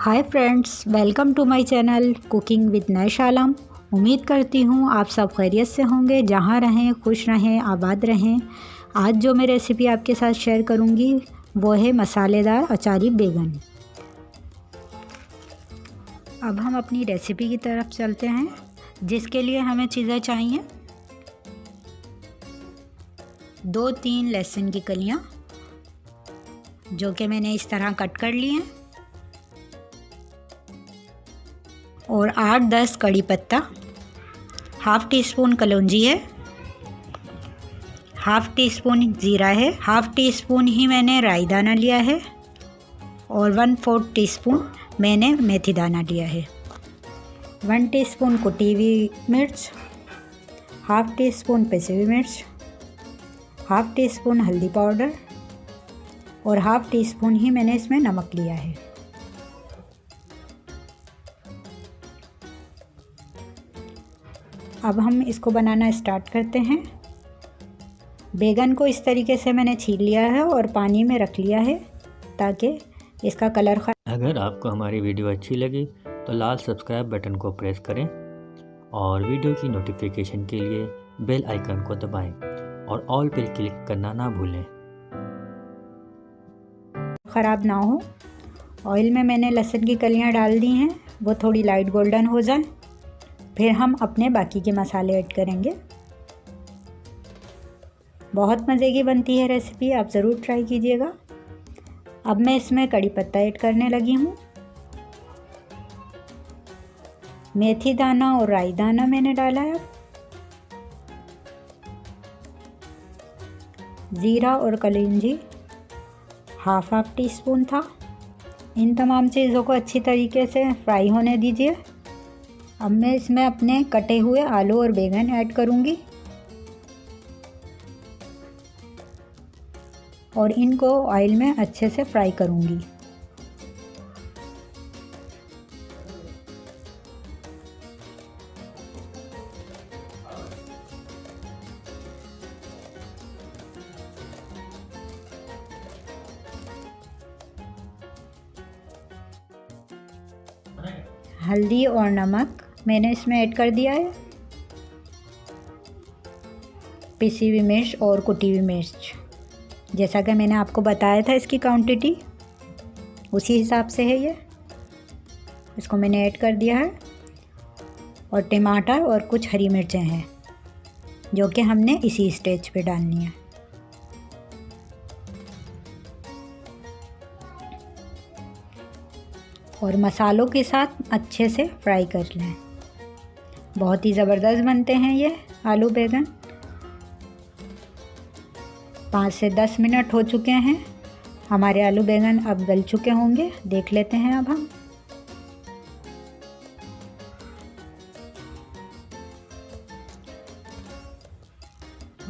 Hi friends, welcome to my channel cooking with Nash Alam. उम्मीद करती हूँ आप सब खैरियत से होंगे, जहाँ रहें खुश रहें आबाद रहें। आज जो मैं रेसिपी आपके साथ शेयर करूँगी वो है मसालेदार अचारी बैगन। अब हम अपनी रेसिपी की तरफ चलते हैं, जिसके लिए हमें चीज़ें चाहिए 2-3 लहसुन की कलियाँ, जो कि मैंने इस तरह कट कर ली हैं, और 8-10 कड़ी पत्ता, हाफ़ टी स्पून कलौंजी है, हाफ़ टी स्पून ज़ीरा है, हाफ़ टी स्पून ही मैंने राई दाना लिया है, और 1/4 टीस्पून मैंने मेथी दाना लिया है। 1 टीस्पून कुटी हुई मिर्च, हाफ़ टी स्पून पिसी हुई मिर्च, हाफ़ टी स्पून हल्दी पाउडर, और हाफ़ टी स्पून ही मैंने इसमें नमक लिया है। अब हम इसको बनाना स्टार्ट करते हैं। बैगन को इस तरीके से मैंने छील लिया है और पानी में रख लिया है, ताकि इसका कलर अगर आपको हमारी वीडियो अच्छी लगी तो लाल सब्सक्राइब बटन को प्रेस करें और वीडियो की नोटिफिकेशन के लिए बेल आइकन को दबाएं और ऑल पर क्लिक करना ना भूलें। ख़राब ना हो। ऑयल में मैंने लहसुन की कलियां डाल दी हैं, वो थोड़ी लाइट गोल्डन हो जाए, फिर हम अपने बाकी के मसाले ऐड करेंगे। बहुत मज़े की बनती है रेसिपी, आप ज़रूर ट्राई कीजिएगा। अब मैं इसमें कड़ी पत्ता ऐड करने लगी हूँ। मेथी दाना और राई दाना मैंने डाला है। ज़ीरा और कलौंजी हाफ़ टी स्पून था। इन तमाम चीज़ों को अच्छी तरीके से फ्राई होने दीजिए। अब मैं इसमें अपने कटे हुए आलू और बैंगन ऐड करूँगी और इनको ऑयल में अच्छे से फ्राई करूँगी। हल्दी और नमक मैंने इसमें ऐड कर दिया है। पिसी हुई मिर्च और कुटी हुई मिर्च, जैसा कि मैंने आपको बताया था इसकी क्वांटिटी, उसी हिसाब से है ये। इसको मैंने ऐड कर दिया है। और टमाटर और कुछ हरी मिर्चें हैं, जो कि हमने इसी स्टेज पे डालनी है। और मसालों के साथ अच्छे से फ्राई कर लें। बहुत ही ज़बरदस्त बनते हैं ये आलू बैंगन। 5 से 10 मिनट हो चुके हैं। हमारे आलू बैंगन अब गल चुके होंगे, देख लेते हैं अब हम।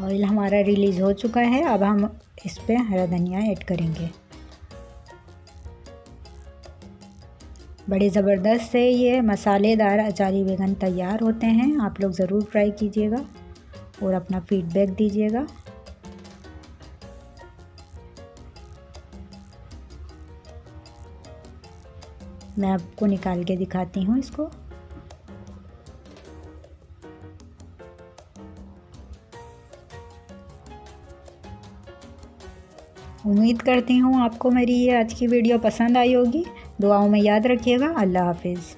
ऑयल हमारा रिलीज़ हो चुका है। अब हम इस पे हरा धनिया ऐड करेंगे। बड़े ज़बरदस्त से ये मसालेदार अचारी बैगन तैयार होते हैं। आप लोग ज़रूर ट्राई कीजिएगा और अपना फीडबैक दीजिएगा। मैं आपको निकाल के दिखाती हूँ इसको। उम्मीद करती हूँ आपको मेरी ये आज की वीडियो पसंद आई होगी। दुआओं में याद रखिएगा। अल्लाह हाफिज़।